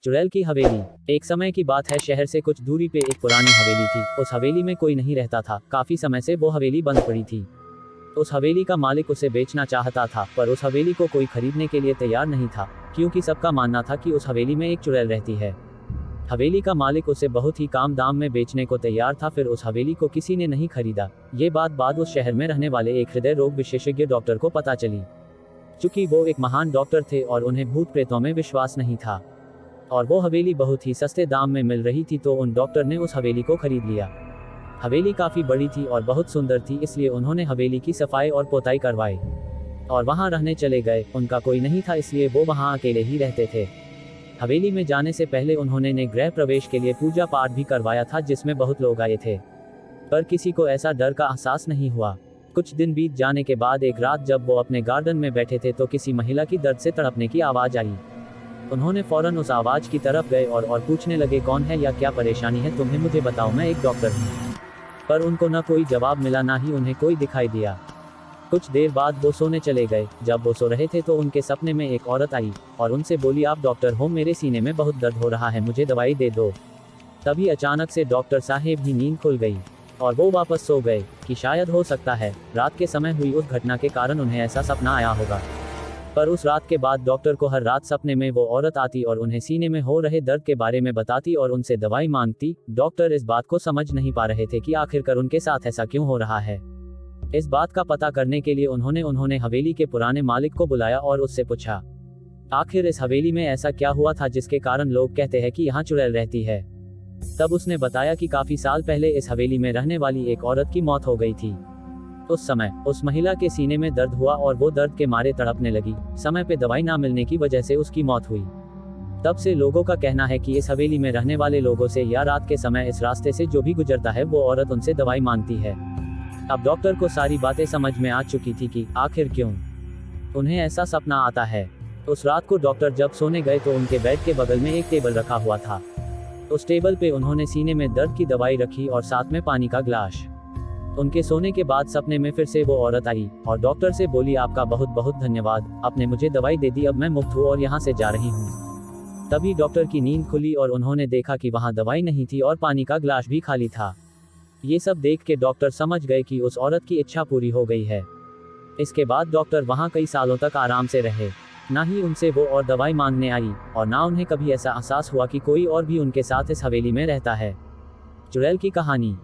चुड़ैल की हवेली। एक समय की बात है, शहर से कुछ दूरी पे एक पुरानी हवेली थी। उस हवेली में कोई नहीं रहता था। काफी समय से वो हवेली बंद पड़ी थी। उस हवेली का मालिक उसे बेचना चाहता था, पर उस हवेली को कोई खरीदने के लिए तैयार नहीं था, क्योंकि सबका मानना था कि उस हवेली में एक चुड़ैल रहती है। हवेली का मालिक उसे बहुत ही कम दाम में बेचने को तैयार था, फिर उस हवेली को किसी ने नहीं खरीदा। ये बात बाद उस शहर में रहने वाले एक हृदय रोग विशेषज्ञ डॉक्टर को पता चली। चूंकि वो एक महान डॉक्टर थे और उन्हें भूत प्रेतों में विश्वास नहीं था, और वो हवेली बहुत ही सस्ते दाम में मिल रही थी, तो उन डॉक्टर ने उस हवेली को खरीद लिया। हवेली काफी बड़ी थी और बहुत सुंदर थी, इसलिए उन्होंने हवेली की सफाई और पोताई करवाई और वहां रहने चले गए। उनका कोई नहीं था, इसलिए वो वहां अकेले ही रहते थे। हवेली में जाने से पहले उन्होंने गृह प्रवेश के लिए पूजा पाठ भी करवाया था, जिसमें बहुत लोग आए थे, पर किसी को ऐसा डर का एहसास नहीं हुआ। कुछ दिन बीत जाने के बाद एक रात जब वो अपने गार्डन में बैठे थे, तो किसी महिला की दर्द से तड़पने की आवाज आई। उन्होंने फौरन उस आवाज की तरफ गए और पूछने लगे, कौन है या क्या परेशानी है तुम्हें, मुझे बताओ, मैं एक डॉक्टर हूँ। पर उनको न कोई जवाब मिला, ना ही उन्हें कोई दिखाई दिया। कुछ देर बाद वो सोने चले गए। जब वो सो रहे थे तो उनके सपने में एक औरत आई और उनसे बोली, आप डॉक्टर हो, मेरे सीने में बहुत दर्द हो रहा है, मुझे दवाई दे दो। तभी अचानक से डॉक्टर साहेब की नींद खुल गई और वो वापस सो गए कि शायद हो सकता है रात के समय हुई उस घटना के कारण उन्हें ऐसा सपना आया होगा। पर उस रात के बाद डॉक्टर को हर रात सपने में वो औरत आती और उन्हें सीने में हो रहे दर्द के बारे में बताती और उनसे दवाई मांगती। डॉक्टर इस बात को समझ नहीं पा रहे थे कि आखिरकार उनके साथ ऐसा क्यों हो रहा है। इस बात का पता करने के लिए उन्होंने हवेली के पुराने मालिक को बुलाया और उससे पूछा, आखिर इस हवेली में ऐसा क्या हुआ था जिसके कारण लोग कहते हैं कि यहाँ चुड़ैल रहती है। तब उसने बताया कि काफी साल पहले इस हवेली में रहने वाली एक औरत की मौत हो गई थी। उस समय उस महिला के सीने में दर्द हुआ और वो दर्द के मारे तड़पने लगी। समय पे दवाई ना मिलने की वजह से उसकी मौत हुई। तब से लोगों का कहना है कि इस हवेली में रहने वाले लोगों से या रात के समय इस रास्ते से जो भी गुजरता है वो औरत उनसे दवाई मांगती है। अब डॉक्टर को सारी बातें समझ में आ चुकी थी कि आखिर क्यों उन्हें ऐसा सपना आता है। उस रात को डॉक्टर जब सोने गए तो उनके बेड के बगल में एक टेबल रखा हुआ था। उस टेबल पे उन्होंने सीने में दर्द की दवाई रखी और साथ में पानी का ग्लास। उनके सोने के बाद सपने में फिर से वो औरत आई और डॉक्टर से बोली, आपका बहुत बहुत धन्यवाद, आपने मुझे दवाई दे दी, अब मैं मुक्त हूँ और यहाँ से जा रही हूँ। तभी डॉक्टर की नींद खुली और उन्होंने देखा कि वहाँ दवाई नहीं थी और पानी का ग्लास भी खाली था। ये सब देख के डॉक्टर समझ गए कि उस औरत की इच्छा पूरी हो गई है। इसके बाद डॉक्टर वहाँ कई सालों तक आराम से रहे। ना ही उनसे वो और दवाई मांगने आई और ना उन्हें कभी ऐसा एहसास हुआ कि कोई और भी उनके साथ इस हवेली में रहता है। चुड़ैल की कहानी।